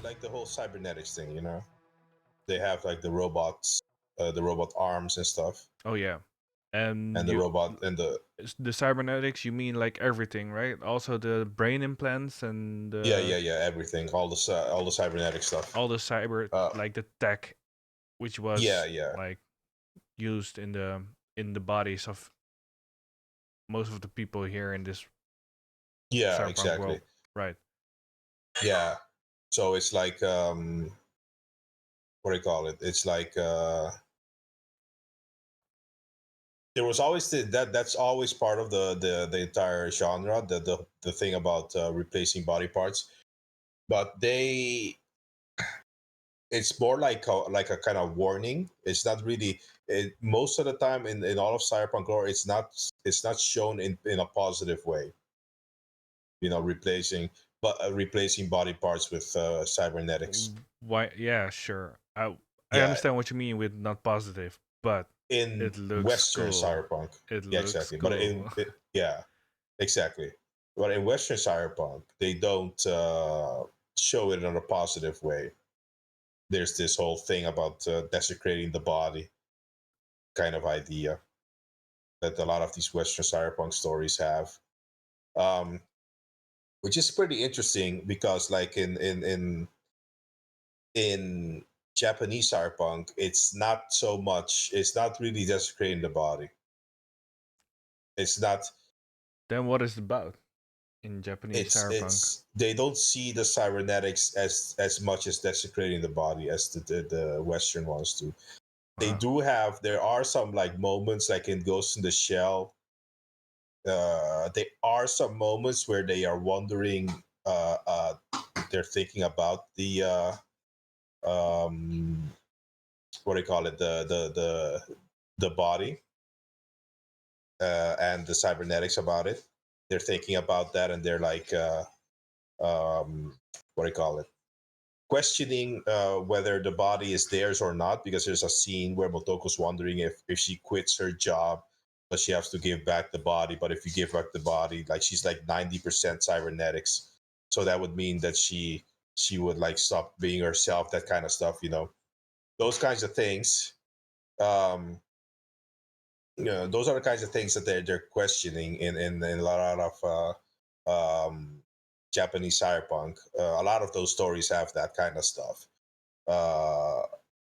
like the whole cybernetics thing. They have like the robots, the robot arms and stuff, Oh yeah, and and the you robot and the the cybernetics. You mean like everything, right? Also the brain implants and yeah, yeah, yeah, everything, all the cybernetic stuff. all the cyber, Uh, like the tech, which yeah, was yeah, like used in the bodies of most of the people here in this yeah, cyberpunk exactly. world, right? Yeah. So it's like what do you call it? It's like there was always that's always part of the entire genre, the thing about replacing body parts. But it's more like a kind of warning. It's not really most of the time in all of cyberpunk lore. It's not shown in a positive way. Replacing body parts with cybernetics Why? Yeah, sure. I yeah, understand what you mean with not positive, but in it looks Western cool. cyberpunk. It Yeah, looks exactly. But cool. yeah, exactly. But in Western cyberpunk, they don't show it in a positive way. There's this whole thing about desecrating the body kind of idea that a lot of these Western cyberpunk stories have, um, which is pretty interesting because, like in Japanese cyberpunk, it's not so much. It's not really desecrating the body. It's not. Then what is it about in Japanese cyberpunk? It's they don't see the cybernetics as much as desecrating the body as the Western ones do. They Wow. do have there are some like moments like in Ghost in the Shell. There are some moments where they are wondering. They're thinking about um, what do you call it? The body and the cybernetics about it. They're thinking about that, and they're like, what do you call it? Questioning whether the body is theirs or not, because there's a scene where Motoko's wondering if she quits her job, but she has to give back the body. But if you give back the body, like she's like 90% cybernetics, so that would mean that she would like stop being herself. That kind of stuff, those kinds of things. Um, those are the kinds of things that they're questioning in a lot of Japanese cyberpunk. A lot of those stories have that kind of stuff. Uh,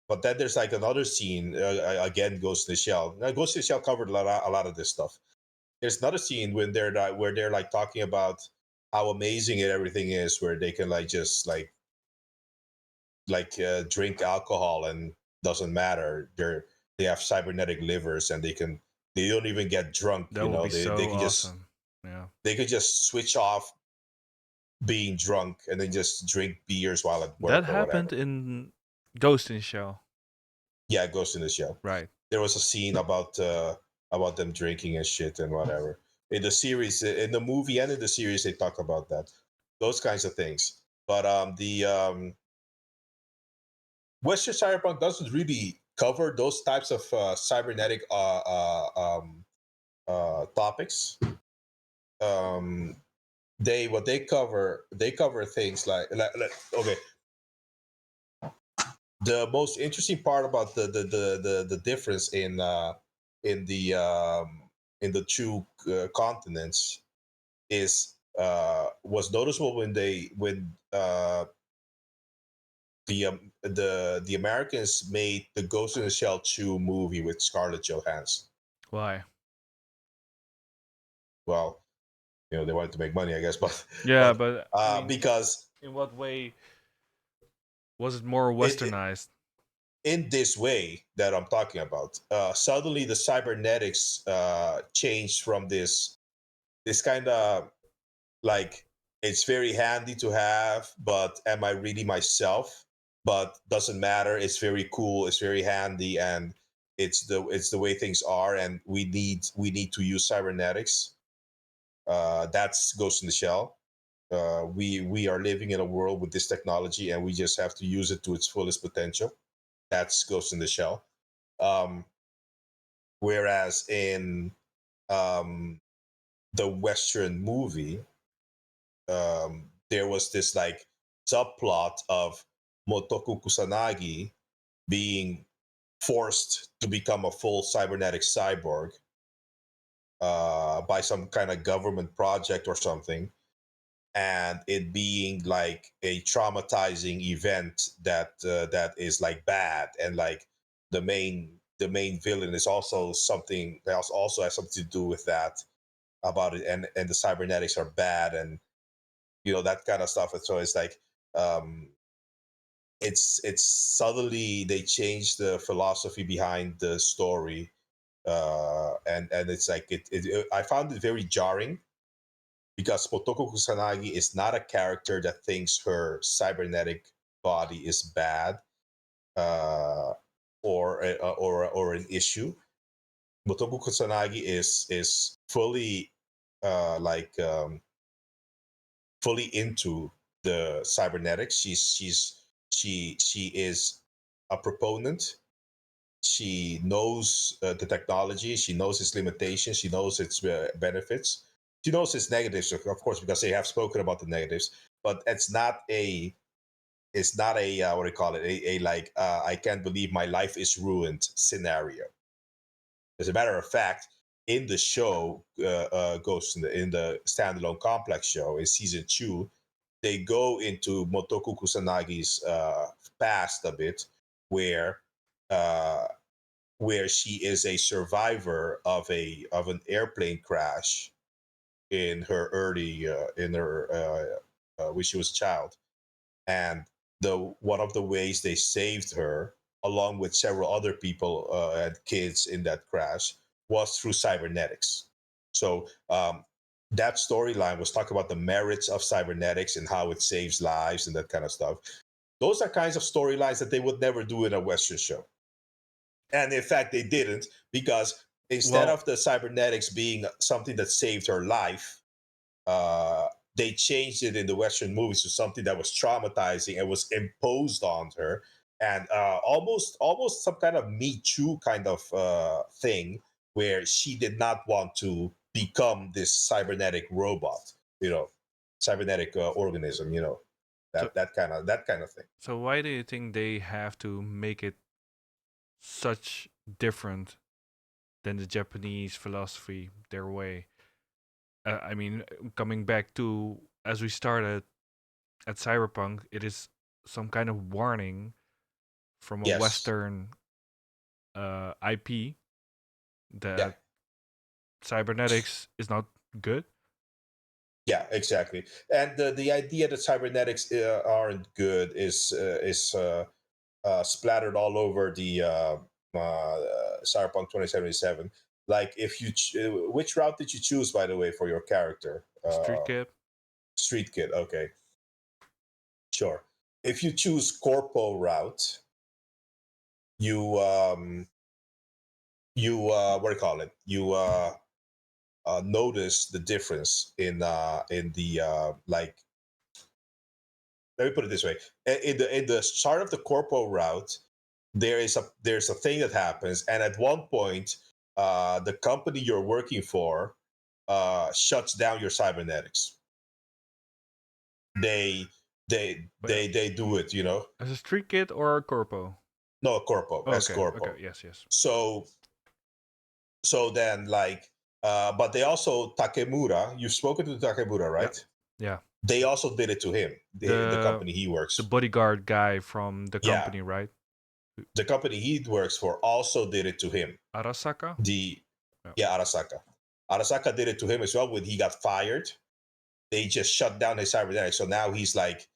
but then there's like another scene again, Ghost in the Shell. Now, Ghost in the Shell covered a lot of this stuff. There's another scene when where they're like talking about how amazing everything is, where they can like just drink alcohol and doesn't matter. They have cybernetic livers and they don't even get drunk. That would be They so can just awesome. Yeah. they could just switch off being drunk and then just drink beers while at That work or happened whatever. in Ghost in Shell. Yeah, Ghost in the Shell. Right. There was a scene about them drinking and shit and whatever. In the series, in the movie and in the series, they talk about that, those kinds of things. But the Western cyberpunk doesn't really cover those types of cybernetic topics. Um, they what they cover things okay. The most interesting part about the difference in the in the two continents is was noticeable when the Americans made the Ghost in the Shell 2 movie with Scarlett Johansson. Why? Well, they wanted to make money, I guess, but Yeah, but but I mean, because in what way was it more it westernized? in this way that I'm talking about, suddenly the cybernetics changed from this kind of like it's very handy to have, but am I really myself? But doesn't matter. It's very cool. It's very handy, and it's the way things are, and we need to use cybernetics. That's Ghost in the Shell. We are living in a world with this technology, and we just have to use it to its fullest potential. That's Ghost in the Shell. Um, whereas in um, the Western movie, there was this like subplot of Motoku Kusanagi being forced to become a full cybernetic cyborg by some kind of government project or something, and it being like a traumatizing event that is like bad, and like the main villain is also something that also has something to do with that about it, and the cybernetics are bad, and that kind of stuff. And so it's like um it's suddenly they changed the philosophy behind the story, and it's like I found it very jarring because Motoko Kusanagi is not a character that thinks her cybernetic body is bad, uh, or an issue. Motoko Kusanagi is fully like fully into the cybernetics. She is a proponent. She knows the technology. She knows its limitations. She knows its benefits. She knows its negatives, of course, because they have spoken about the negatives. But it's not a what do you call it? A like I can't believe my life is ruined scenario. As a matter of fact, in the show, Ghost in the standalone complex show in season 2, they go into Motoku Kusanagi's past a bit, where uh, where she is a survivor of an airplane crash in her early in her when she was a child, and the one of the ways they saved her, along with several other people and kids in that crash, was through cybernetics. So that storyline was talking about the merits of cybernetics and how it saves lives and that kind of stuff. Those are kinds of storylines that they would never do in a Western show. And in fact, they didn't, because instead Well, of the cybernetics being something that saved her life, uh, they changed it in the Western movies to something that was traumatizing and was imposed on her, and almost some kind of Me Too kind of thing, where she did not want to become this cybernetic robot, cybernetic organism, so that kind of thing. so why do you think they have to make it such different than the Japanese philosophy, their way? I mean, coming back to as we started at Cyberpunk, it is some kind of warning from a Yes. Western IP Yeah. that cybernetics is not good. Yeah, exactly. And the idea that cybernetics aren't good is splattered all over the Cyberpunk 2077. Like, which route did you choose, by the way, for your character? Street kid. Street Kid. Okay, sure. If you choose Corpo route, you what do you call it? You notice the difference in the like. Let me put it this way: in the start of the Corpo route, there's a thing that happens, and at one point, the company you're working for shuts down your cybernetics. They But they do it, as a street kid or a corpo? no, Corpo, Oh, as okay, okay, Corpo. yes, yes. So then, like, but they also, Takemura, you've spoken to Takemura, Yeah, right? yeah. They also did it to him, the The company he the works. bodyguard guy from the Yeah, company, right? the company he works for also did it to him. Arasaka. The Yeah. Yeah, Arasaka did it to him as well when he got fired. They just shut down his cybernetics, so now he's like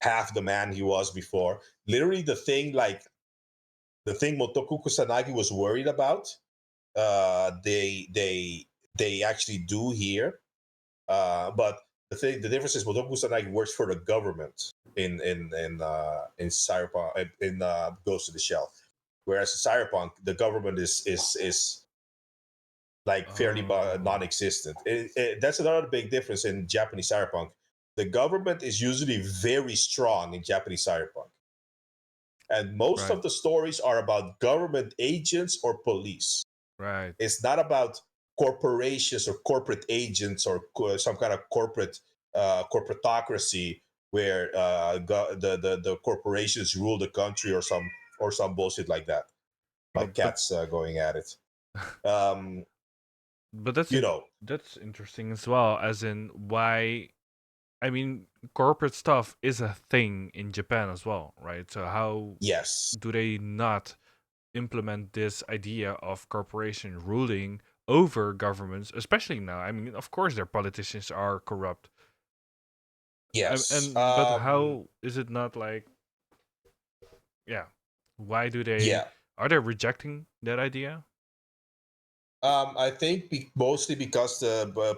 half the man he was before. Literally, the thing Motoku Kusanagi was worried about, they actually do here. But the difference is Motoku Kusanagi works for the government in Cyberpunk, in Ghost of the Shell, whereas in Cyberpunk the government is like fairly Oh, non-existent. That's another big difference in Japanese cyberpunk. The government is usually very strong in Japanese cyberpunk, and most right, of the stories are about government agents or police. right. It's not about corporations or corporate agents or some kind of corporatocracy where the corporations rule the country, or some bullshit like that, Well, like cats going at it. Um, but you know, that's interesting as well. As in, why? I mean, corporate stuff is a thing in Japan as well, right? So how yes, do they not implement this idea of corporation ruling over governments, especially now? I mean, of course, their politicians are corrupt, yes, and but how is it not like, yeah? Why do they? yeah. Are they rejecting that idea? I think mostly because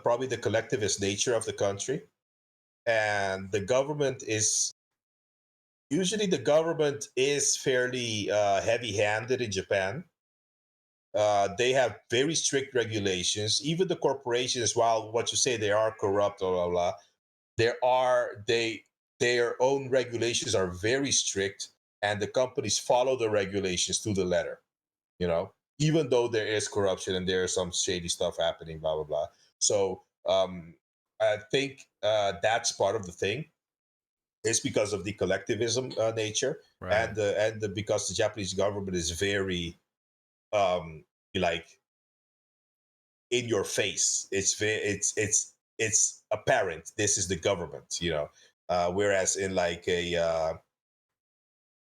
probably the collectivist nature of the country, and the government is usually the government is fairly heavy-handed in Japan. They have very strict regulations. Even the corporations, while what you say they are corrupt, blah blah blah, there are their own regulations are very strict, and the companies follow the regulations to the letter. You know, even though there is corruption and there is some shady stuff happening, blah blah blah. So I think that's part of the thing. It's because of the collectivism nature, Right. because the Japanese government is very um, like in your face. It's apparent. This is the government, you know. Whereas in like a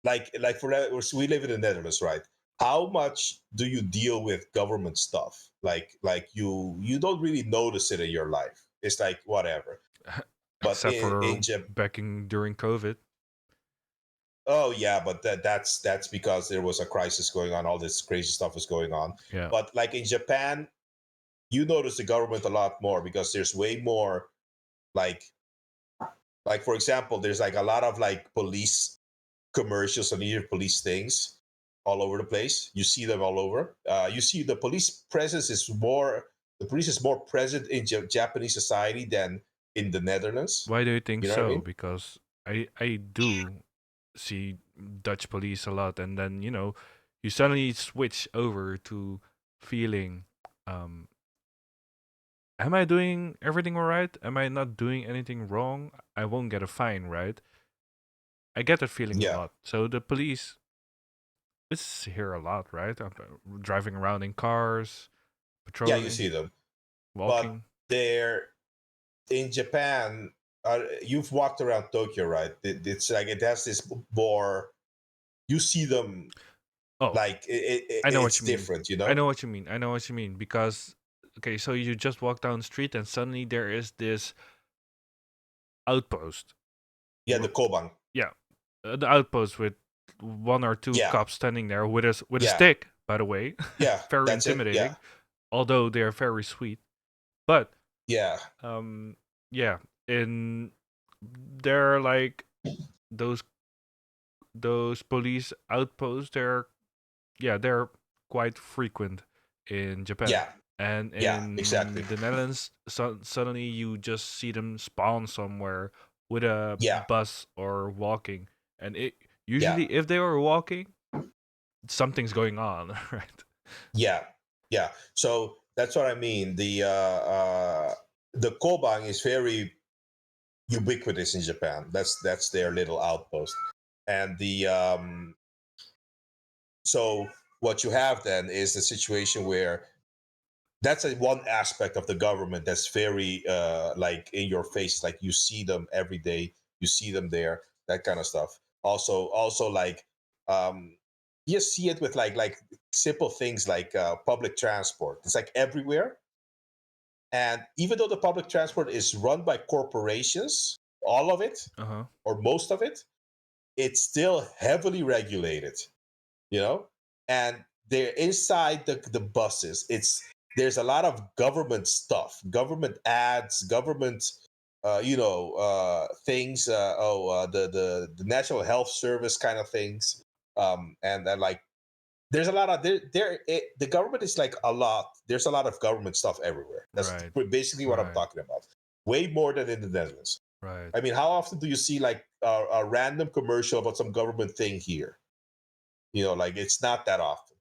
like for we live in the Netherlands, right? How much do you deal with government stuff? Like you don't really notice it in your life. It's like whatever. But Except in for Japan, back in during COVID. oh yeah, but that's because there was a crisis going on. All this crazy stuff was going on. Yeah. But like in Japan, you notice the government a lot more because there's way more like for example, there's like a lot of like police commercials and even police things all over the place. You see them all over. You see the police presence is more. The police is more present in Japanese society than in the Netherlands. Why do you think You know what I so? mean? Because I do see Dutch police a lot, and then you suddenly switch over to feeling, um, am I doing everything all right? Am I not doing anything wrong? I won't get a fine, right? I get that feeling a Yeah, lot. So the police is here a lot, right? Driving around in cars, yeah, you patrolling, see them, but walking. they're in Japan. You've walked around Tokyo, right? It's like it has this more. You see them Oh, like I know what it's you mean. different, you I know? know what you mean. I know what you mean because okay, so you just walk down the street and suddenly there is this outpost. Yeah, the Koban. Yeah, the outpost with one or two Yeah, cops standing there with a yeah, stick. By the way, yeah. very That's it. Yeah, intimidating. Although they are very sweet, but yeah, um, yeah, in they're like those police outposts. They're quite frequent in Japan. yeah, And yeah. Exactly. in the Netherlands, suddenly you just see them spawn somewhere with a Yeah, bus or walking. And it yeah, usually, if they were walking, something's going on, right? yeah, yeah. So that's what I mean. The Koban is very ubiquitous in Japan. That's their little outpost, and the so what you have then is a situation where that's one aspect of the government that's very like in your face, like you see them every day, you see them there, that kind of stuff. Also like you see it with like simple things like public transport. It's like everywhere, and even though the public transport is run by corporations, all of it Uh huh. or most of it, it's still heavily regulated, you know. And they're inside the buses. There's a lot of government stuff, government ads, government things, the national health service kind of things. And then like there's a lot of the government is like a lot. There's a lot of government stuff everywhere. That's Right. basically what I'm Right. talking about. Way more than in the Netherlands. Right. I mean, how often do you see like a random commercial about some government thing here? Like it's not that often.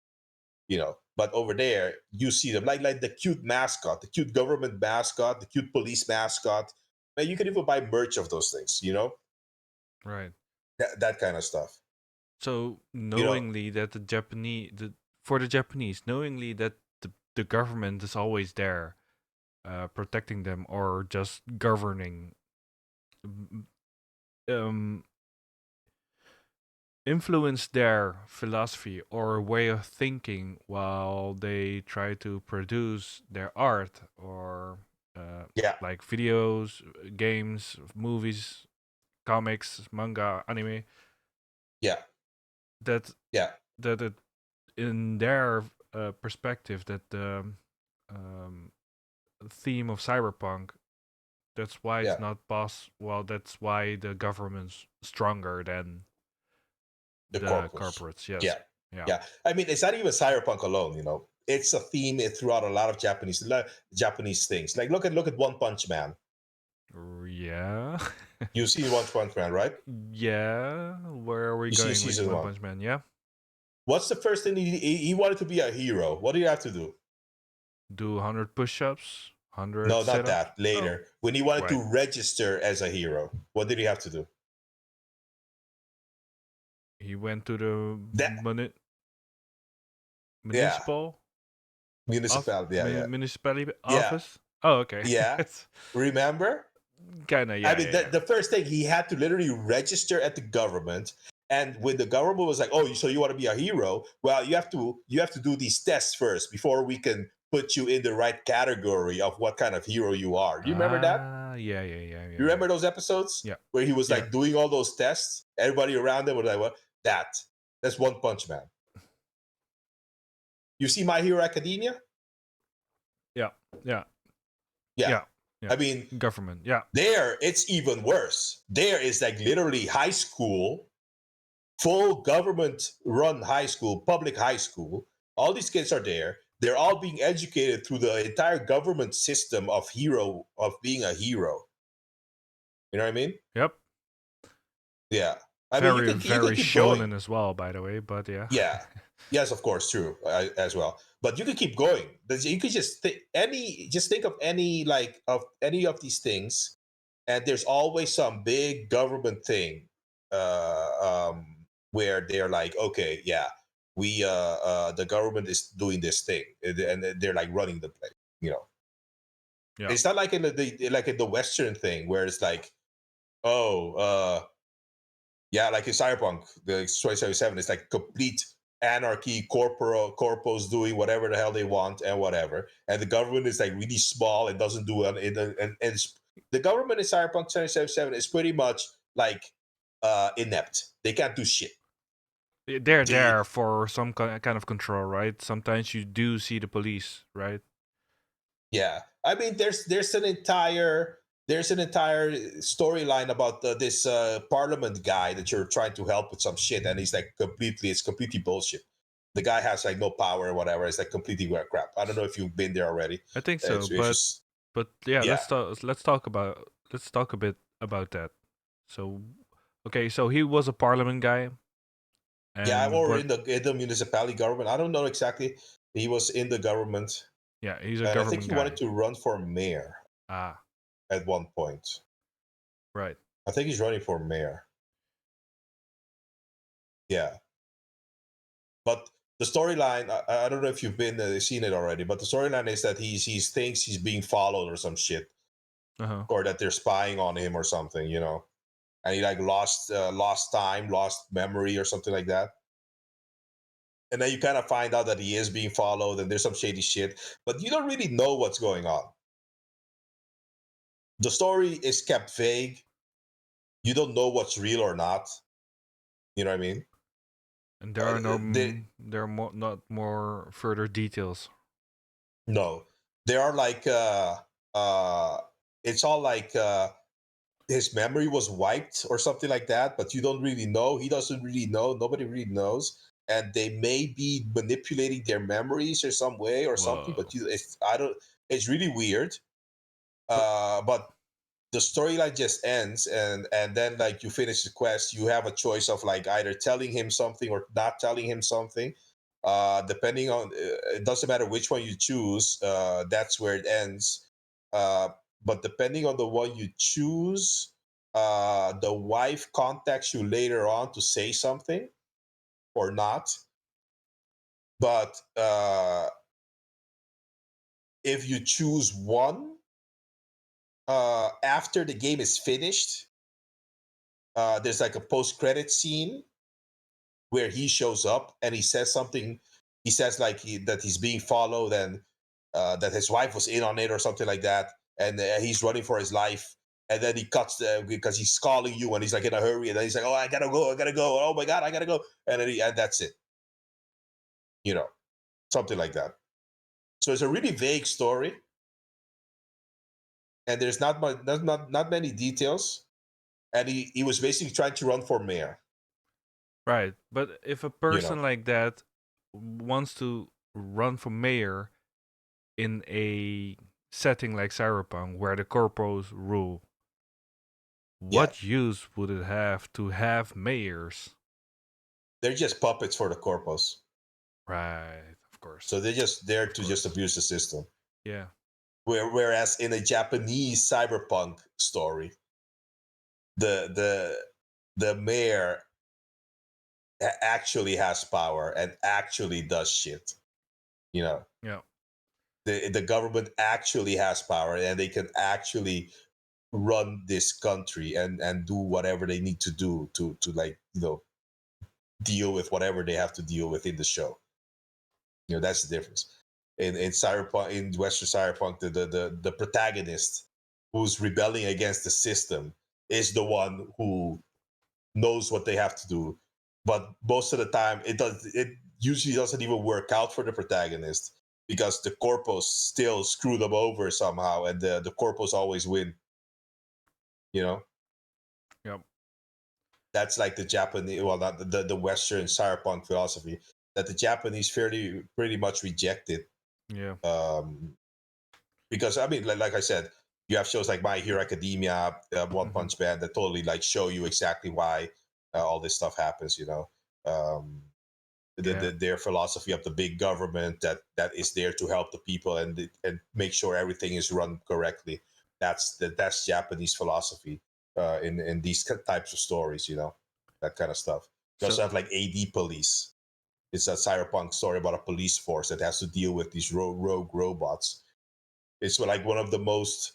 But over there you see them like the cute mascot, the cute government mascot, the cute police mascot. Man, you can even buy merch of those things. Right. that kind of stuff. So You know, knowingly that for the Japanese, knowingly that the government is always there, protecting them or just governing, m- um, influence their philosophy or way of thinking while they try to produce their art or yeah, like videos, games, movies, comics, manga, anime. yeah, That yeah, that it, in their perspective, that the um, theme of cyberpunk. That's why it's yeah. not boss. Well, that's why the government's stronger than The the corpus. corporates. Yes. Yeah, Yeah. yeah. I mean, it's not even cyberpunk alone. It's a theme throughout a lot of Japanese things. Like look at One Punch Man. Yeah. You've seen One Punch Man, right? Yeah. Where are we You see going with season One one. Punch Man? Yeah. What's the first thing he wanted to be a hero? What do you have to do? Do 100 push-ups, 100 No, not sit-ups. that. Oh, Later, when he wanted right. to register as a hero, what did he have to do? He went to the That yeah, municipal municipality. Yeah, yeah, municipality yeah, office. Oh, okay. yeah. It's Remember? kinda, I yeah, mean, yeah, yeah. the first thing he had to literally register at the government, and when the government was like, "Oh, so you want to be a hero? Well, you have to do these tests first before we can put you in the right category of what kind of hero you are." Do you remember that? Ah, yeah, yeah, yeah, You yeah, yeah. remember those episodes Yeah. where he was Yeah. like doing all those tests? Everybody around him was like, "What? That's One Punch Man." You see My Hero Academia? Yeah. Yeah. Yeah. Yeah. Yeah. I mean, Government. Yeah. there it's even worse. There is like literally high school, full government run high school, public high school. All these kids are there. They're all being educated through the entire government system of being a hero. You know what I mean? Yep. Yeah. I mean, Very, you could very keep going. shonen as well, by the way. But yeah. Yeah. Yes, of course, true as well. But you could keep going. You could just think of any of these things, and there's always some big government thing where they're like, okay, yeah, the government is doing this thing, and they're like running the place. You know, Yeah. it's not like like in the Western thing where it's like, oh, yeah, like in Cyberpunk, the 2077, it's like complete anarchy, corpos doing whatever the hell they want and whatever, and the government is like really small and doesn't do the government in Cyberpunk 2077 is pretty much like inept. They can't do shit. They're They, there for some kind of control, right? Sometimes you do see the police, right? Yeah, I mean, there's an entire storyline about this parliament guy that you're trying to help with some shit, and he's like it's completely bullshit. The guy has like no power or whatever. It's like completely weird crap. I don't know if you've been there already. I think so, It's just but yeah, yeah, let's talk a bit about that. So, okay, so he was a parliament guy, yeah. and Or what? in the municipality government. I don't know exactly. He was in the government, Yeah, he's a and I think government he wanted guy. to run for mayor Ah, at one point. right. I think he's running for mayor. Yeah. But the storyline, I don't know if you've been seen it already, but the storyline is that he thinks he's being followed or some shit, Uh huh. or that they're spying on him or something, and he like lost time, lost memory or something like that. And then you kind of find out that he is being followed and there's some shady shit, but you don't really know what's going on. The story is kept vague. You don't know what's real or not. You know what I mean? And there are no, They, there are not more further details. no, there are like uh, it's all like his memory was wiped or something like that, but you don't really know. He doesn't really know. Nobody really knows, and they may be manipulating their memories or some way or something. But Whoa. I don't. It's really weird. But But the storyline just ends, and then like you finish the quest, you have a choice of like either telling him something or not telling him something. Depending on it doesn't matter which one you choose. That's where it ends. Uh, but depending on the one you choose, the wife contacts you later on to say something or not. But if you choose one, after the game is finished, there's like a post-credit scene where he shows up and he says something. He says like that he's being followed and that his wife was in on it or something like that, and he's running for his life. And then he cuts because he's calling you and he's like in a hurry, and then he's like, "Oh, I gotta go, I gotta go. Oh my god, I gotta go." And then and that's it. You know, something like that. So it's a really vague story, and there's not much, not many details. And he was basically trying to run for mayor. Right. But if a You know, person like that wants to run for mayor in a setting like Cyberpunk where the corpos rule, yeah, what use would it have to have mayors? they're just puppets for the corpos. Right, of course. So they're just there Of to just course. abuse the system. Yeah. Whereas in a Japanese cyberpunk story, the the the mayor actually has power and actually does shit. You know, Yeah. the government actually has power and they can actually run this country and do whatever they need to do to like deal with whatever they have to deal with in the show. That's the difference. In cyberpunk, in Western cyberpunk, the protagonist who's rebelling against the system is the one who knows what they have to do. But most of the time, it usually doesn't even work out for the protagonist because the corpos still screw them over somehow, and the corpos always win. You know, Yep. that's like the Japanese, well, not the Western cyberpunk philosophy that the Japanese fairly pretty much rejected. Yeah. Um, because I mean, like I said, you have shows like My Hero Academia, One Hmm. Punch Man that totally like show you exactly why all this stuff happens. Um, Yeah. their philosophy of the big government that is there to help the people and make sure everything is run correctly. That's Japanese philosophy in these types of stories. That kind of stuff. You So also have like AD Police. It's a cyberpunk story about a police force that has to deal with these rogue robots. It's like one of the most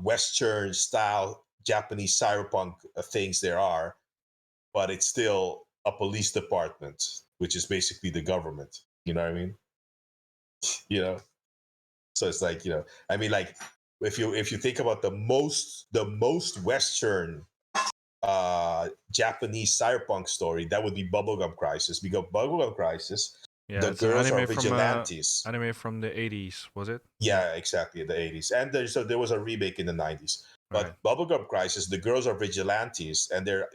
Western style Japanese cyberpunk things there are, but it's still a police department, which is basically the government. You know what I mean? You know, so it's like I mean, like if you think about the most Western Japanese cyberpunk story, that would be Bubblegum Crisis, because Bubblegum Crisis, yeah, the it's an girls are vigilantes. anime from the 80s, was it? Yeah. Yeah, exactly, the 80s. And there was a remake in the 90s. Right. But Bubblegum Crisis, the girls are vigilantes and they're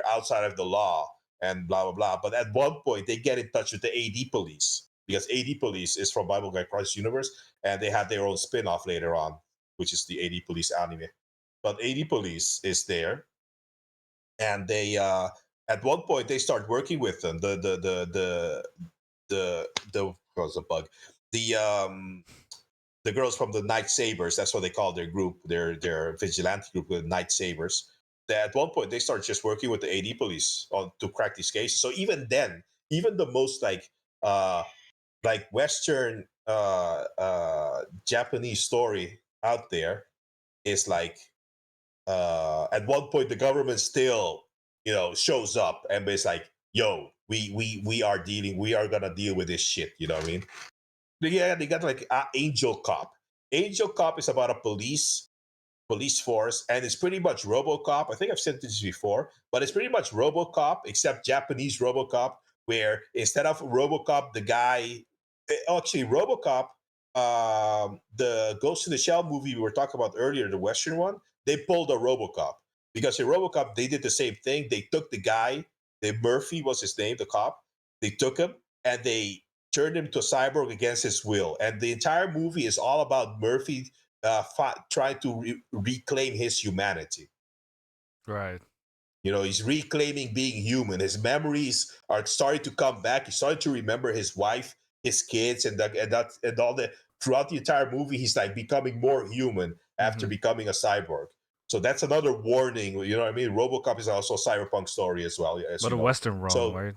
outside of the law and blah blah blah. But at one point they get in touch with the AD police, because AD police is from Bubblegum Crisis universe, and they had their own spin-off later on, which is the AD police anime. But AD police is there, and they at one point they start working with them. The was a bug. The girls from the Night Sabers. That's what they call their group, their vigilante group, the Night Sabers. That at one point they start just working with the AD police to crack these cases. So even then, even the most uh, like Western Japanese story out there is like at one point the government still shows up and is like, "Yo, we are gonna deal with this shit." You know what I mean? Yeah, they got like Angel Cop. Angel Cop is about a police force, and it's pretty much RoboCop. I think I've said this before, but it's pretty much RoboCop except Japanese RoboCop, where instead of RoboCop, the guy, actually RoboCop, the Ghost in the Shell movie we were talking about earlier, the Western one, they pulled a RoboCop, because in RoboCop they did the same thing. They took the guy, the Murphy was his name, the cop. They took him and they turned him to a cyborg against his will, and the entire movie is all about Murphy trying to reclaim his humanity. Right. He's reclaiming being human. His memories are starting to come back. He's starting to remember his wife, his kids, and all the throughout the entire movie. He's like becoming more human after Hmm. becoming a cyborg. So that's another warning. You know what I mean? RoboCop is also a cyberpunk story as well, as But you a know. Western one, So right?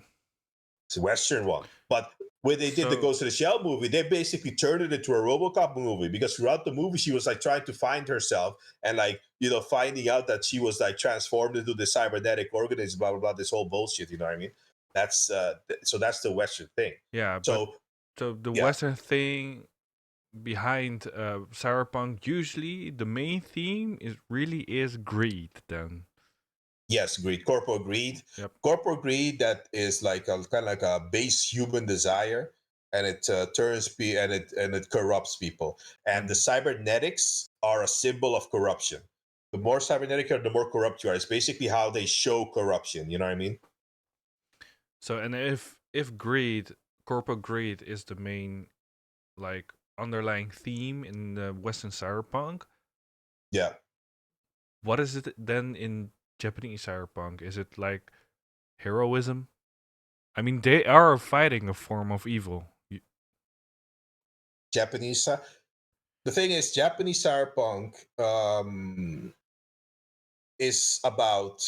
it's a Western one. But when they did the So Ghost in the Shell movie, they basically turned it into a RoboCop movie because throughout the movie she was like trying to find herself and like finding out that she was like transformed into the cybernetic organism, blah blah blah. This whole bullshit. You know what I mean? That's so that's the Western thing. yeah, but So so the yeah, Western thing behind cyberpunk, usually the main theme is greed. Then, yes, greed, corporal greed, yep. that is like a kind of like a base human desire, and it and it corrupts people. And the And cybernetics are a symbol of corruption. The more cybernetic you are, the more corrupt you are. It's basically how they show corruption. You know what I mean? and if corporate greed is the main like underlying theme in the Western cyberpunk, Yeah, what is it then in Japanese cyberpunk? Is it like heroism? I mean, they are fighting a form of evil. Japanese. The thing is, Japanese cyberpunk is about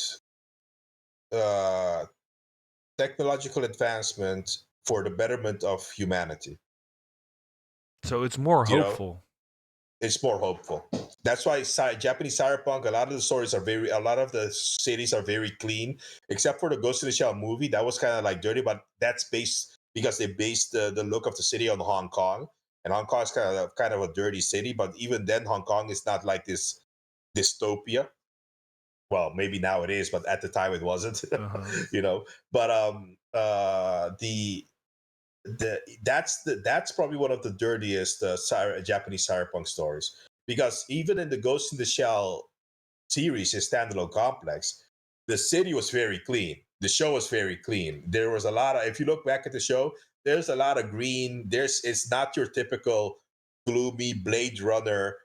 uh, technological advancement for the betterment of humanity. So it's more You know, hopeful. it's more hopeful. That's why Japanese cyberpunk. A lot of the stories are a lot of the cities are very clean, except for the Ghost in the Shell movie. That was kind of like dirty, but that's based because they based the look of the city on Hong Kong, and Hong Kong is kind of a dirty city. But even then, Hong Kong is not like this dystopia. Well, maybe now it is, but at the time it wasn't. Uh huh. you know, but that's probably one of the dirtiest Japanese cyberpunk stories because even in the Ghost in the Shell series, his standalone complex, the city was very clean. The show was very clean. There was a lot of, if you look back at the show, there's a lot of green. It's not your typical gloomy Blade Runner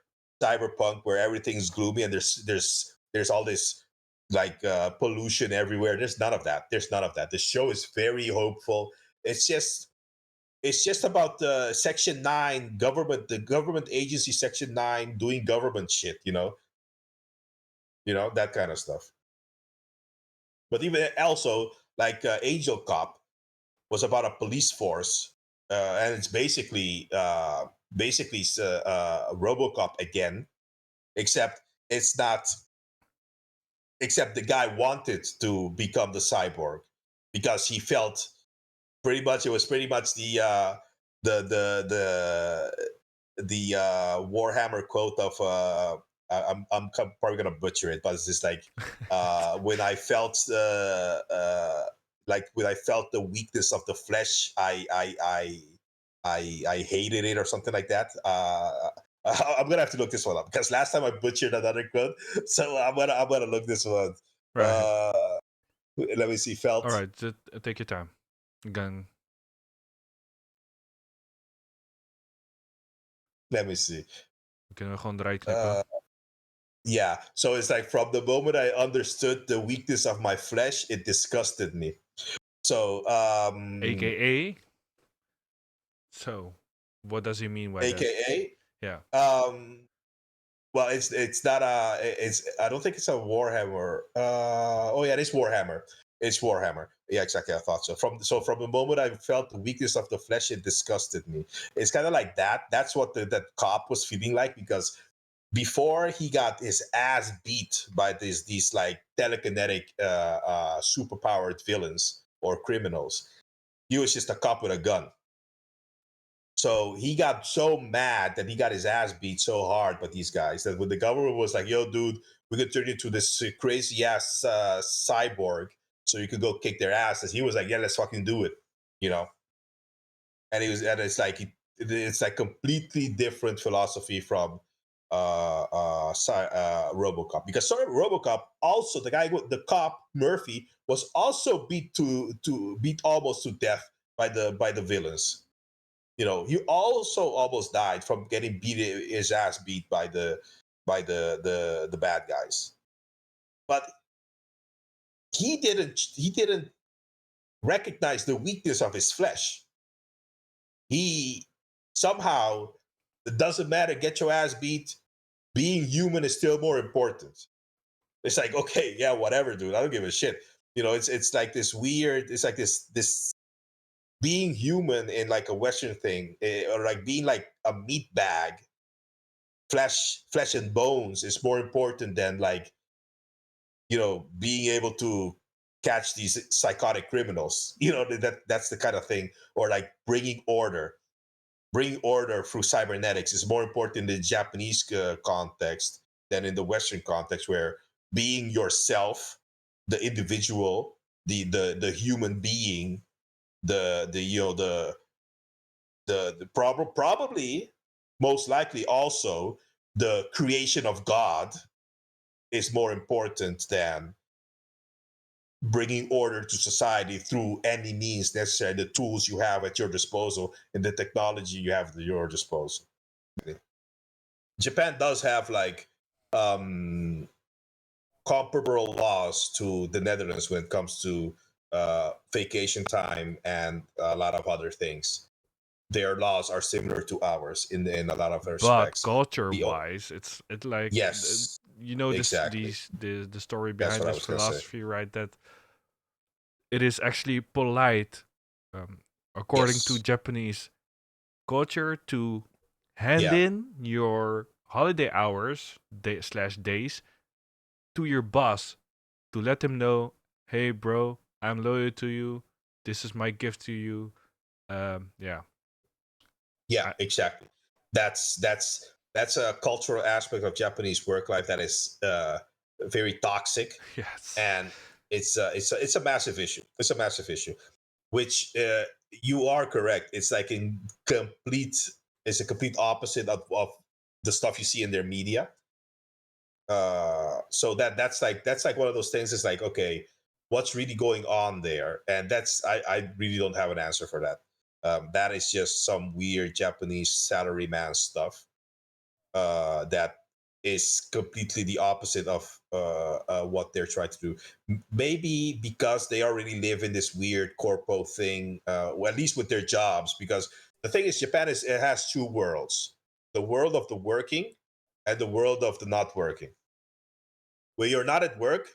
cyberpunk where everything's gloomy and there's all this like pollution everywhere. There's none of that. There's none of that. The show is very hopeful. It's just about the Section 9 government, the government agency Section 9 doing government shit, that kind of stuff. But even also, like Angel Cop was about a police force, and it's basically RoboCop again, except it's not. Except the guy wanted to become the cyborg because he felt pretty much it was pretty much the the Warhammer quote of I'm probably gonna butcher it, but it's just like when I felt like when I felt the weakness of the flesh, I hated it or something like that. I'm gonna have to look this one up because last time I butchered another quote, so I'm gonna look this one. Right. Uh, Let me see. All Felt. right. Just take your time. Again, Let me see. kunnen we gewoon eruit knippen. Uh, Yeah. So it's like from the moment I understood the weakness of my flesh, it disgusted me. So, AKA. So, what does he mean by that? AKA, Yeah. well, it's not it's I don't think it's a Warhammer. Oh yeah, it is Warhammer. It's Warhammer. Yeah, exactly. I thought so. From the moment I felt the weakness of the flesh, it disgusted me. It's kind of like that. That's what that cop was feeling like because before he got his ass beat by these like telekinetic superpowered villains or criminals, he was just a cop with a gun. So he got so mad that he got his ass beat so hard by these guys that when the government was like, "Yo, dude, we could turn you into this crazy ass cyborg, so you could go kick their asses," he was like, "Yeah, let's fucking do it," you know. And it's like it's like completely different philosophy from RoboCop because sorry, RoboCop also the cop Murphy was also beat almost to death by the villains. He also almost died from getting beat his ass beat by the bad guys. But he didn't recognize the weakness of his flesh. He somehow, it doesn't matter, get your ass beat. Being human is still more important. It's like, okay, yeah, whatever, dude. I don't give a shit. It's like this weird. It's like this being human in like a Western thing, or like being like a meat bag, flesh and bones is more important than like being able to catch these psychotic criminals. That's the kind of thing, or like bringing order through cybernetics is more important in the Japanese context than in the Western context, where being yourself, the individual, the human being, the you know the probably most likely also the creation of God is more important than bringing order to society through any means necessary, the tools you have at your disposal and the technology you have at your disposal. Japan does have like um, comparable laws to the Netherlands when it comes to vacation time and a lot of other things. Their laws are similar to ours in a lot of But respects. culture The wise, it's like Yes, this exactly. the story That's behind what I this was gonna say. philosophy, right? That it is actually polite, um, according to Yes, Japanese culture, to hand yeah, in your holiday hours slash days to your boss to let him know, hey, bro, I'm loyal to you. This is my gift to you. Yeah, yeah, I, exactly. That's a cultural aspect of Japanese work life that is very toxic, yes, and it's a massive issue. It's a massive issue. Which you are correct. It's like in complete. It's a complete opposite of the stuff you see in their media. So that's like one of those things. It's like, okay, what's really going on there? And I really don't have an answer for that. That is just some weird Japanese salaryman stuff that is completely the opposite of what they're trying to do. Maybe because they already live in this weird corpo thing, well, at least with their jobs. Because the thing is, Japan it has two worlds: the world of the working and the world of the not working. When you're not at work,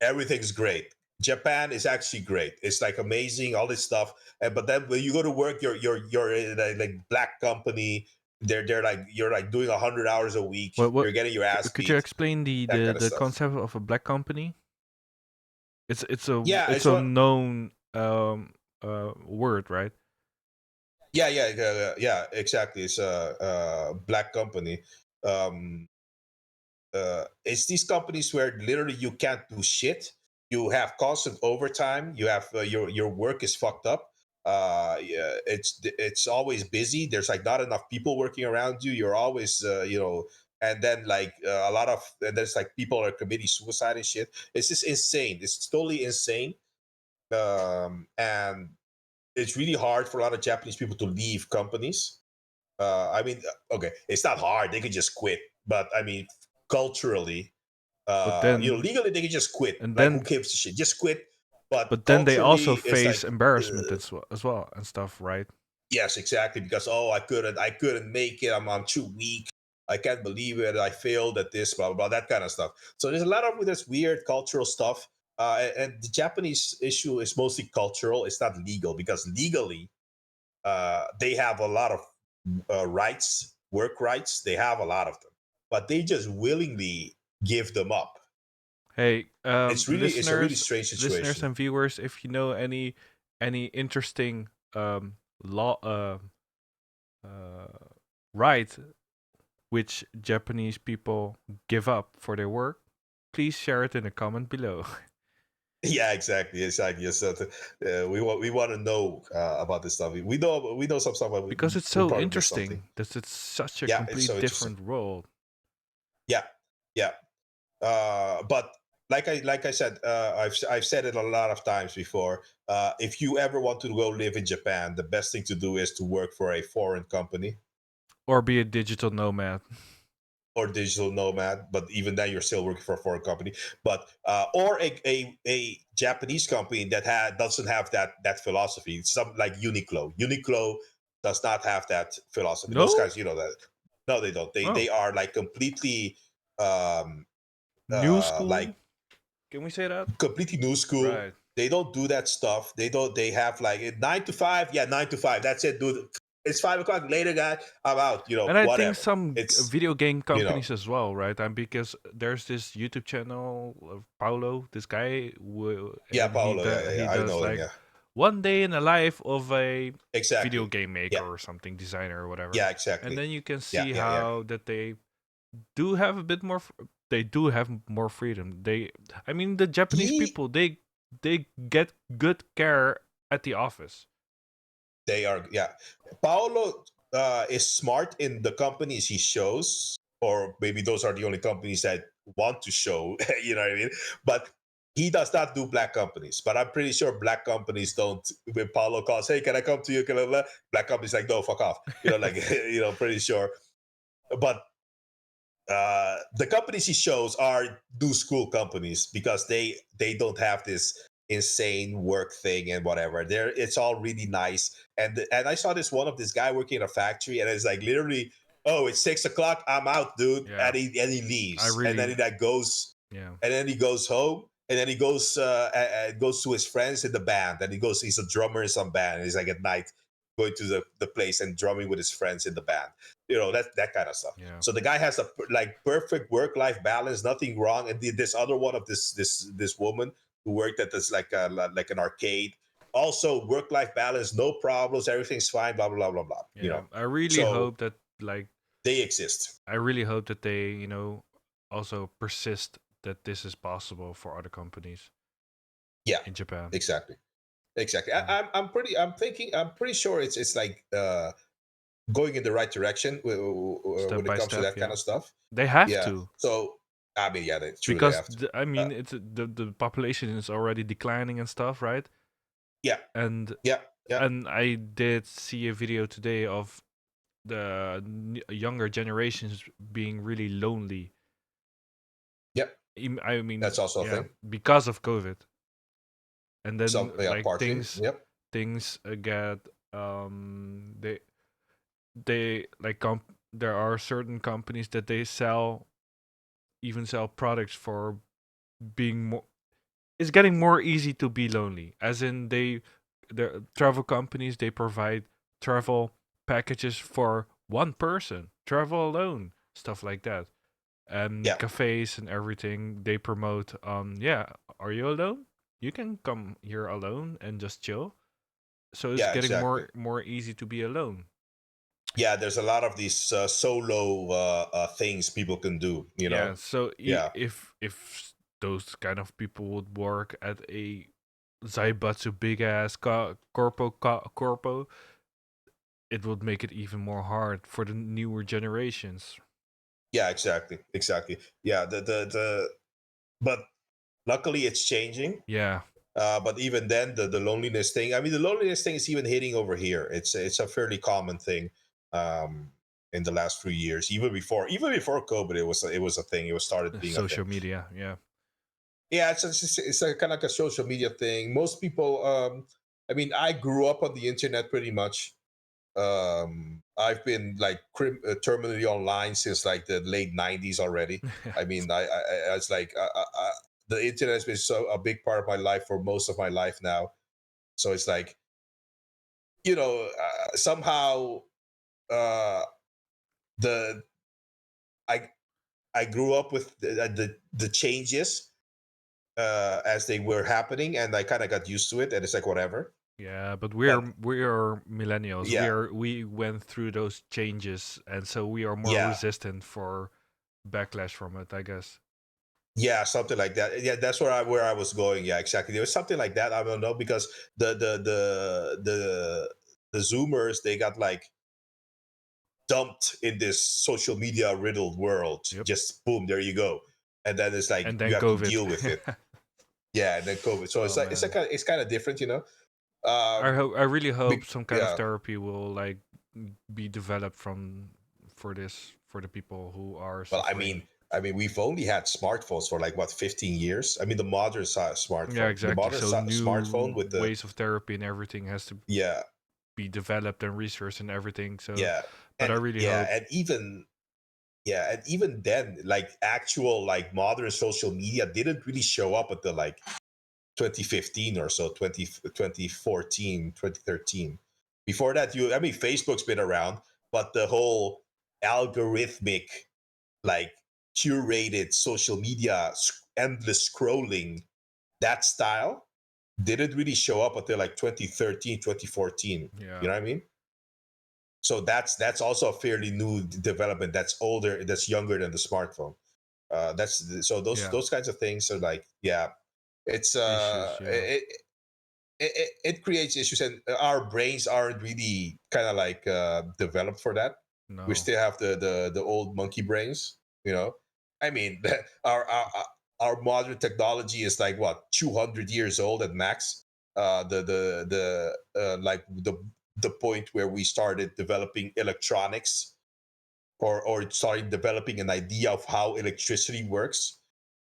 everything's great. Japan is actually great. It's like amazing, all this stuff. But then when you go to work, you're in a like black company. They're like you're like doing 100 hours a week. what You're getting your ass could you beat. explain That kind of the stuff. concept of a black company? Yeah, It's it's a what. known word, right? Yeah, exactly. It's a black company. Um, it's these companies where literally you can't do shit. You have constant overtime. You have your work is fucked up. Yeah, it's always busy. There's like not enough people working around you. You're always and then like a lot of and there's like people are committing suicide and shit. It's just insane. It's totally insane. And it's really hard for a lot of Japanese people to leave companies. I mean, okay, it's not hard. They can just quit. But I mean, culturally, But then legally they can just quit. and Like, who then gives a shit? Just quit. But but then they also culturally, it's face like, embarrassment as well and stuff, right? yes, exactly. Because I couldn't make it. I'm too weak. I can't believe it. I failed at this, blah blah blah, that kind of stuff. So there's a lot of this weird cultural stuff. And the Japanese issue is mostly cultural. It's not legal because legally, they have a lot of rights, work rights. They have a lot of them, but they just willingly give them up. Hey, It's a really strange listeners situation. and viewers, if you know any interesting law uh right which Japanese people give up for their work, please share it in a comment below. Yeah, exactly, exactly. Yes, we want to know about this stuff. We know some stuff, but we, Because it's we so probably missed something. interesting that it's such a Yeah, it's complete so interesting. different world. Yeah, yeah. But like I said, I've said it a lot of times before. If you ever want to go live in Japan, the best thing to do is to work for a foreign company Or be a digital nomad. or digital nomad. But even then, you're still working for a foreign company. But or a Japanese company that doesn't have that philosophy. Some like Uniqlo. Uniqlo does not have that philosophy. Those No? guys, you know that. No, they don't. They Oh. are like completely. Um, New like school? Can we say that? completely new school. Right. They don't do that stuff. They don't. They have like 9 to 5. Yeah, 9 to 5. That's it, dude. It's 5 o'clock later, guy. I'm out. And I think Whatever. some It's video game you know. companies as well, right? And because there's this YouTube channel of Paulo, this guy, Yeah, and Paolo. Yeah, yeah, he yeah. I does know him. like Yeah, one day in the life of a video exactly. game maker Yeah, or something, designer or whatever. yeah, And exactly. then you can Yeah, see yeah, yeah. how that they do have a bit more. They do have more freedom. I mean, the Japanese He, people, they get good care at the office. they are. Yeah, Paolo is smart in the companies he shows, or maybe those are the only companies that want to show. You know what I mean? But he does not do black companies. But I'm pretty sure black companies don't. When Paolo calls, "Hey, can I come to you?" Black companies like, "No, fuck off." Like pretty sure. But the companies he shows are do school companies because they don't have this insane work thing and whatever. There, it's all really nice. And I saw this one of this guy working in a factory, and it's like literally, oh, it's 6 o'clock, I'm out, dude, Yeah, and he I leaves, and then really, he like goes, yeah, and then he goes home. And then he goes to his friends in the band. And he goes, he's a drummer in some band. And he's like at night going to the place and drumming with his friends in the band. That kind of stuff. yeah. So the guy has a like perfect work life balance, nothing wrong. And this other one of this woman who worked at this like an arcade, also work life balance, no problems, everything's fine, blah blah blah blah blah. Yeah, I really So hope that like they exist. I really hope that they, also persist that this is possible for other companies Yeah, in Japan. exactly, exactly. Yeah. I'm pretty sure it's like going in the right direction Step when it by comes to step, that kind yeah. of stuff. They have Yeah. to So I mean, yeah, that's true. They because have to. I Uh, mean it's the population is already declining and stuff, right? yeah, And yeah, yeah, I did see a video today of the younger generations being really lonely. yeah. I mean, That's also a yeah, thing. because of COVID. And then Some, yeah, like partly. Yep. things get they like there are certain companies that they sell products for being more, it's getting more easy to be lonely, as in the travel companies, they provide travel packages for one person, travel alone, stuff like that. And Yeah, cafes and everything, they promote, yeah, are you alone, you can come here alone and just chill. So it's yeah, getting exactly. more easy to be alone. Yeah, there's a lot of these solo things people can do. Yeah, so Yeah, if those kind of people would work at a Zaibatsu big ass corpo, it would make it even more hard for the newer generations. yeah, exactly, exactly. Yeah, but luckily it's changing. Yeah, But even then, the loneliness thing. I mean, the loneliness thing is even hitting over here. It's a fairly common thing in the last few years. Even before COVID, it was a thing. It was started being a thing. social media. Yeah, Yeah, it's a kind of like a social media thing. Most people. I mean, I grew up on the internet pretty much. I've been like terminally online since like the late '90s already. I mean, I it's like the internet has been so a big part of my life for most of my life now. So it's like somehow uh, the I I grew up with the changes as they were happening, and I kind of got used to it, and it's like whatever. yeah. But But we're millennials. yeah, We went through those changes, and so we are more yeah, resistant for backlash from it, I guess. yeah, something like that. Yeah, that's where I was going. Yeah, exactly. There was something like that. I don't know because the Zoomers, they got like dumped in this social media riddled world. Yep. Just boom, there you go, and then it's like And you then have to deal with COVID. it. Yeah, and then COVID. So Oh it's like man. it's kind of different, you know. Um, I really hope some kind of yeah. therapy will like be developed for the people who are Well, suffering. we've only had smartphones for like what 15 years. I mean, the modern Yeah, smartphone, the exactly. modern So smartphone new with the ways of therapy and everything has to yeah, be developed and researched and everything. So, yeah, but I and really yeah, hope. and even yeah, and even then, like actual like modern social media didn't really show up until like 2015 or so, 2014, 2013. Before that, I mean, Facebook's been around, but the whole algorithmic, like curated social media, endless scrolling, that style didn't really show up until like 2013, 2014. Yeah. You know what I mean? So that's also a fairly new development. That's older, that's younger than the smartphone. That's so Yeah. those kinds of things are like, yeah, it's Issues. Yeah. it creates issues, and our brains aren't really kind of like developed for that. We No. still have the old monkey brains, you know. I mean, our modern technology is like what, 200 years old at max. The like the point where we started developing electronics, or started developing an idea of how electricity works,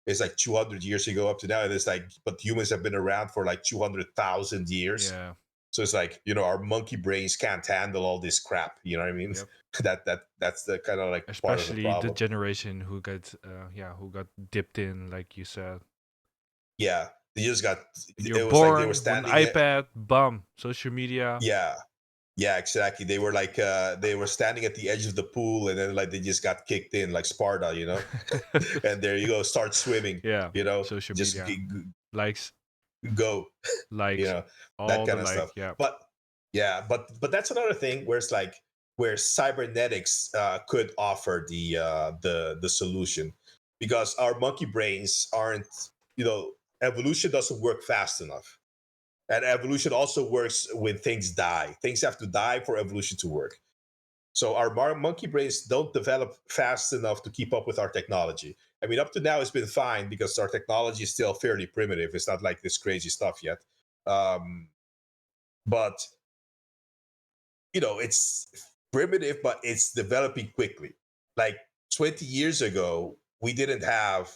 is like 200 years ago up to now. And it's like, but humans have been around for like 200,000 years. Yeah. So it's like, our monkey brains can't handle all this crap. You know what I mean? Yep. That's the kind of like part of the Especially the problem. generation who got dipped in, like you said. Yeah, they just got. You're It was like they were born with an standing. iPad, bum, social media. Yeah, yeah, exactly. They were like they were standing at the edge of the pool, and then like they just got kicked in like Sparta, and there you go, start swimming, Yeah, social just media likes, go, you likes, know, that all the kind of like. stuff. Yeah. But yeah, but that's another thing where it's like where cybernetics could offer the solution, because our monkey brains aren't, evolution doesn't work fast enough, and evolution also works when things die. Things have to die for evolution to work. So our monkey brains don't develop fast enough to keep up with our technology. I mean, up to now it's been fine because our technology is still fairly primitive. It's not like this crazy stuff yet. Um, but it's primitive, but it's developing quickly. Like 20 years ago, we didn't have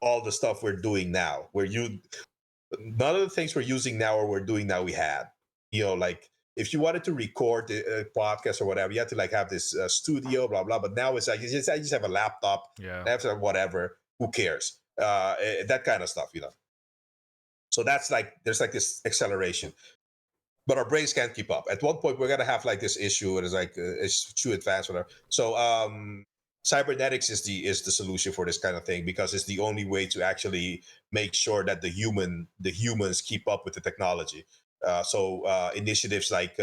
all the stuff we're doing now. Where you None of the things we're using now or we're doing now we had. Like if you wanted to record a podcast or whatever, you had to like have this studio, blah blah. But now it's like I just have a laptop, Yeah. I have whatever. Who cares? That kind of stuff. So that's like there's like this acceleration, but our brains can't keep up. At one point, we're gonna have like this issue, and it's like it's too advanced, whatever. So cybernetics is the solution for this kind of thing, because it's the only way to actually make sure that the humans keep up with the technology. So initiatives like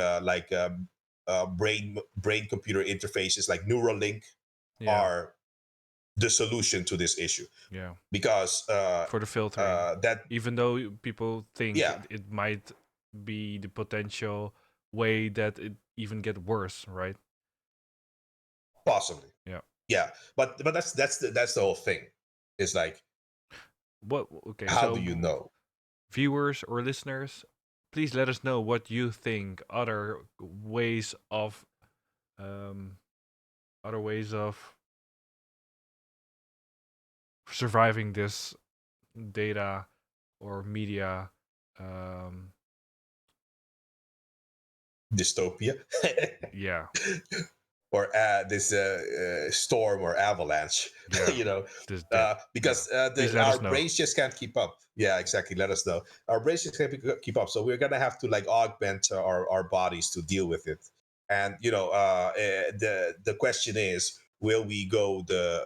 brain computer interfaces like Neuralink Yeah. are the solution to this issue, Yeah. because For the filtering, that even though people think yeah, it might be the potential way that it even get worse, right? possibly. Yeah. Yeah, but that's the whole thing. It's like, What? Okay. how do So you know? viewers or listeners, please let us know what you think other ways of um other ways of surviving this data or media um Dystopia, yeah, or this storm or avalanche, yeah, you know, this did, yeah, because please let us our know. brains just can't keep up. Yeah, exactly. Let us know. Our brains just can't keep up, so we're gonna have to like augment our bodies to deal with it. And the question is, will we go the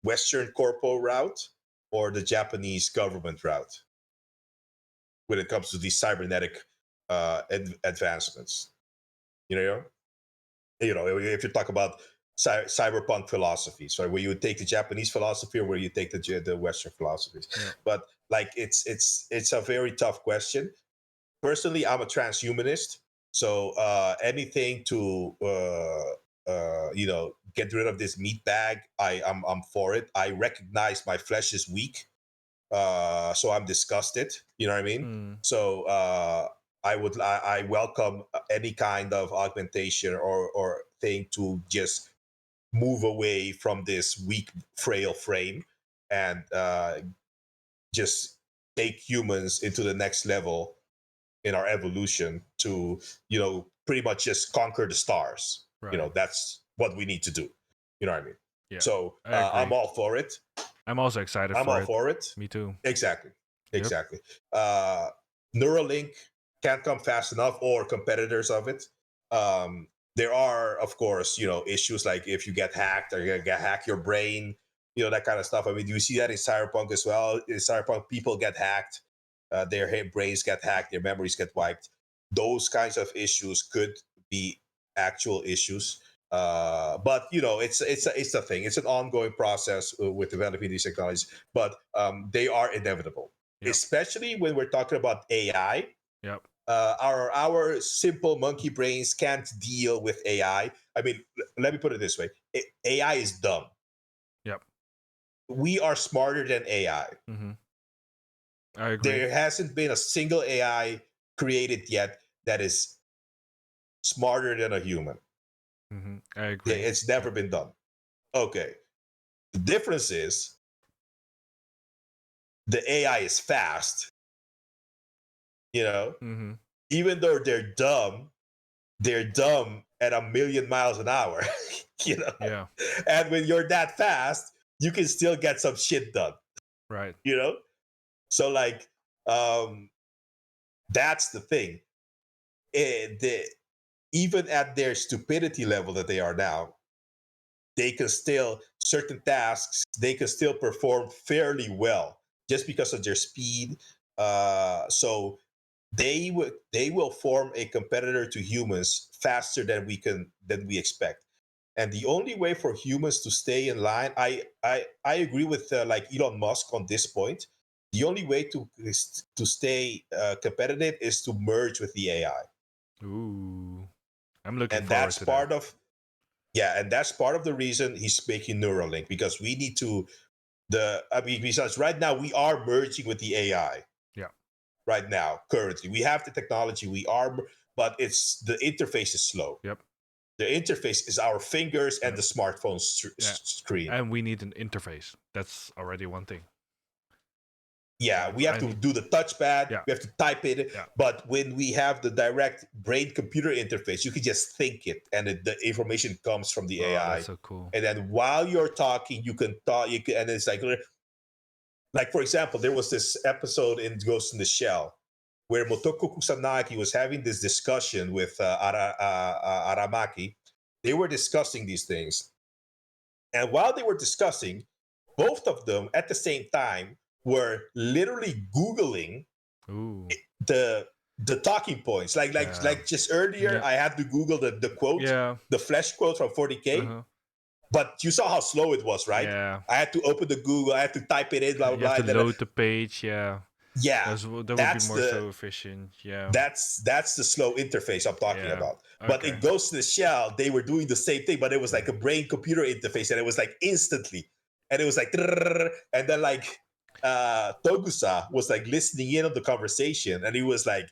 Western corpo route or the Japanese government route when it comes to these cybernetic advancements? You know, if you talk about cyberpunk philosophies, right, where you would take the Japanese philosophy or where you take the Western philosophies. Yeah. But like, it's a very tough question. Personally, I'm a transhumanist, so anything to get rid of this meat bag, I'm for it. I recognize my flesh is weak, so I'm disgusted. You know what I mean? Mm, So I welcome any kind of augmentation or thing to just move away from this weak, frail frame, and just take humans into the next level in our evolution to pretty much just conquer the stars. right. what we need to do. You know what I mean? Yeah, So I I'm agree. all for it. I'm also excited I'm for all it. for it. Me too. Exactly. Yep. Exactly. Uh, Neuralink can't come fast enough, or competitors of it. Um, there are, of course, issues like if you get hacked or you get hack your brain, that kind of stuff. I mean, do you see that in Cyberpunk as well? In Cyberpunk, people get hacked, their brains get hacked, their memories get wiped. Those kinds of issues could be actual issues. But it's a thing. It's an ongoing process with developing these technologies, but they are inevitable, Yep. especially when we're talking about AI. Yep. Our simple monkey brains can't deal with AI. I mean, let me put it this way: AI is dumb. Yep. We are smarter than AI. Mm-hmm. I agree. There hasn't been a single AI created yet that is smarter than a human. Mm-hmm. I agree. It's never Yep. been done. Okay. The difference is the AI is fast, you know, Mm-hmm. even though they're dumb at a million miles an hour, you know. Yeah. And when you're that fast, you can still get some shit done, Right. you know. So like, um, that's the thing. Even at their stupidity level that they are now, they can still certain tasks they can still perform fairly well just because of their speed. So they will form a competitor to humans faster than we expect. And the only way for humans to stay in line, I agree with like Elon Musk on this point. The only way to stay competitive is to merge with the AI, Ooh. I'm looking and forward that's to that. part of yeah, and that's part of the reason he's making Neuralink, because we need to the I mean, because right now we are merging with the AI. Yeah. Right now, currently, we have the technology, but it's the interface is slow. Yep. The interface is our fingers and Yep. the smartphone Yeah. screen. And we need an interface. That's already one thing. Yeah, Like we have I to need. do the touchpad, Yeah. we have to type it, Yeah. but when we have the direct brain computer interface, you can just think it, and the information comes from the Oh, that's AI. so cool. And then while you're talking, you can talk, and it's like for example, there was this episode in Ghost in the Shell where Motoko Kusanagi was having this discussion with Aramaki. They were discussing these things, and while they were discussing, both of them at the same time were literally Googling Ooh. the the talking points. Like like Yeah. like just earlier, Yeah. I had to Google the quote, Yeah. the Flash quote from 40K. Uh-huh. But you saw how slow it was, right? Yeah. I had to open the Google, I had to type it in, blah blah You have blah. to And then load the page. Yeah. yeah, That would be that's more the so efficient. Yeah. that's the slow interface I'm talking Yeah. about. But Okay. in Ghost in the Shell, they were doing the same thing, but it was like a brain computer interface, and it was like instantly, and it was like, and then like Togusa was like listening in on the conversation, and he was like,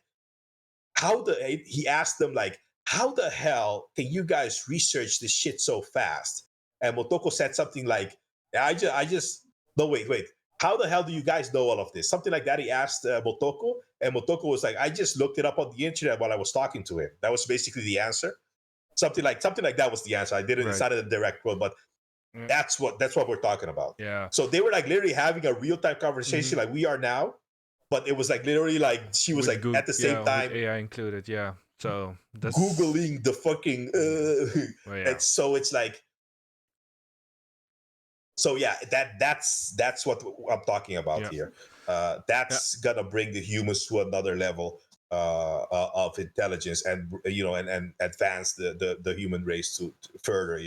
he asked them like, how the hell can you guys research this shit so fast? And Motoko said something like, I just no, wait, how the hell do you guys know all of this? Something like that. He asked Motoko, and Motoko was like, I just looked it up on the internet while I was talking to him. That was basically the answer. Something like that was the answer. I didn't. It's Right. not a direct quote, but Yeah. that's what we're talking about. Yeah. So they were like literally having a real time Mm-hmm. conversation like we are now, but it was like literally like she was With like Google, at the same yeah, with time AI included. Yeah. So that's googling the fucking well, yeah. and so it's like, so yeah, that's what I'm talking about Yeah. here. Yeah. That's gonna bring the humans to another level of intelligence, and and advance the human race to further,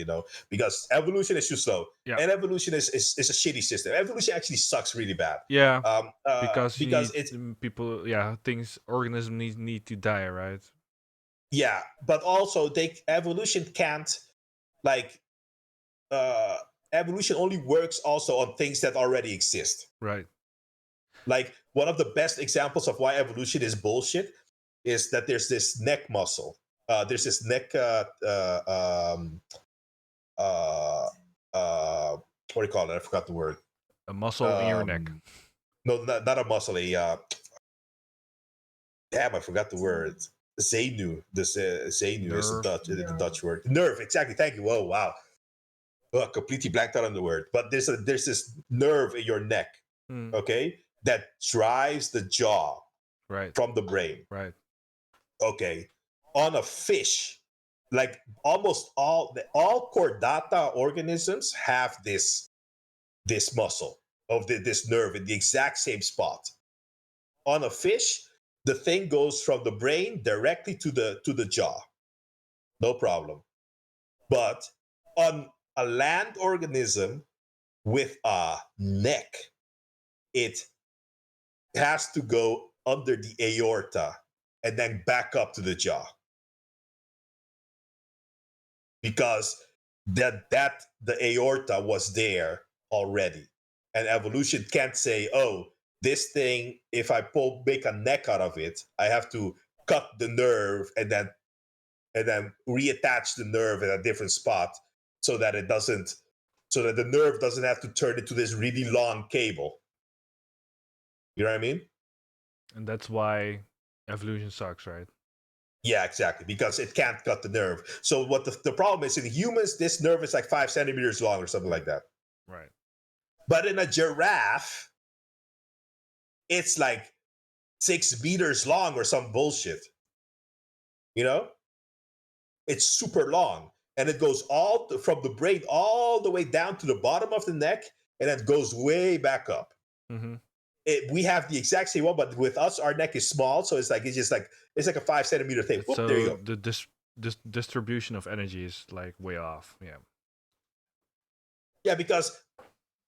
because evolution is too slow, Yeah. and evolution is a shitty system. Evolution actually sucks really bad, Yeah. Because you because need it's people. Yeah. Things organisms need to die. Right. yeah, but also evolution can't like uh, evolution only works also on things that already exist. Right. Like one of the best examples of why evolution is bullshit is that there's this neck muscle. There's this neck. Uh, what do you call it? I forgot the word. A muscle in your neck. Um, no, not a muscle. Damn, I forgot the word. Zenuw is Nerve. the Dutch word. Nerve, exactly. Thank you. Oh wow, oh, completely blanked out on the word. But there's this nerve in your neck, Mm. okay, that drives the jaw Right. from the brain. Right. Okay, on a fish, like almost all chordata organisms have this muscle of this nerve in the exact same spot. On a fish, the thing goes from the brain directly to the jaw, no problem. But on a land organism with a neck, it has to go under the aorta and then back up to the jaw because that the aorta was there already, and evolution can't say, oh, this thing, if I make a neck out of it, I have to cut the nerve and then reattach the nerve in a different spot so that it doesn't so that the nerve doesn't have to turn into this really long cable. You know what I mean? And that's why evolution sucks, right? Yeah, exactly. Because it can't cut the nerve. So what the problem is in humans, this nerve is like 5 centimeters long or something like that. Right. But in a giraffe, it's like 6 meters long or some bullshit. You know, it's super long, and it goes from the brain all the way down to the bottom of the neck, and then goes way back up. Mm-hmm. We have the exact same one, but with us, our neck is small, so it's like a 5 centimeter thing. Whoop, there you So go. the distribution of energy is like way off. Yeah. Yeah, because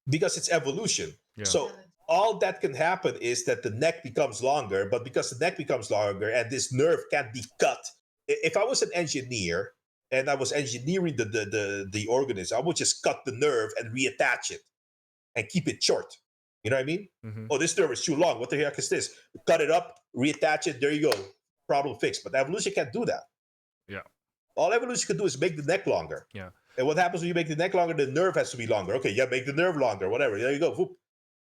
it's evolution. Yeah. So all that can happen is that the neck becomes longer, but because the neck becomes longer and this nerve can't be cut. If I was an engineer and I was engineering the organism, I would just cut the nerve and reattach it and keep it short. You know what I mean? Mm-hmm. Oh, this nerve is too long. What the heck is this? Cut it up, reattach it. There you go. Problem fixed. But evolution can't do that. Yeah. All evolution can do is make the neck longer. Yeah. And what happens when you make the neck longer? The nerve has to be longer. Okay, yeah, make the nerve longer. Whatever. There you go. Whoop.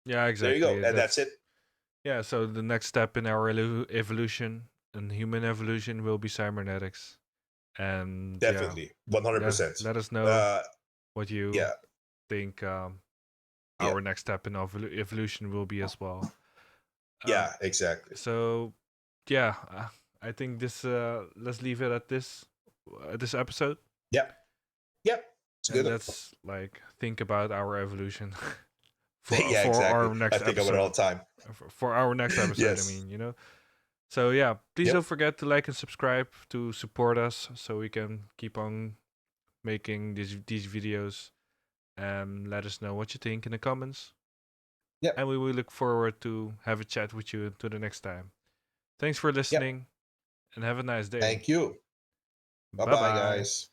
Yeah, There you go. exactly. And that's it. Yeah, so the next step in our evolution and human evolution will be cybernetics. And yeah, Definitely. 100%. let us know Uh, what you yeah. think Yeah. our next step in evolution will be as well. Yeah, exactly. So yeah, I think this let's leave it at this episode. Yep. Yep. It's And good. let's like think about our evolution Yeah, for exactly. our I next think about it all episode. the time. For our next episode, I Yes. mean, you know. So yeah, please Yep. don't forget to like and subscribe to support us so we can keep on making these videos. Let us know what you think in the comments. Yep. And we will look forward to have a chat with you to the next time. Thanks for listening and have a nice day. Thank you. Bye Bye bye, bye. guys.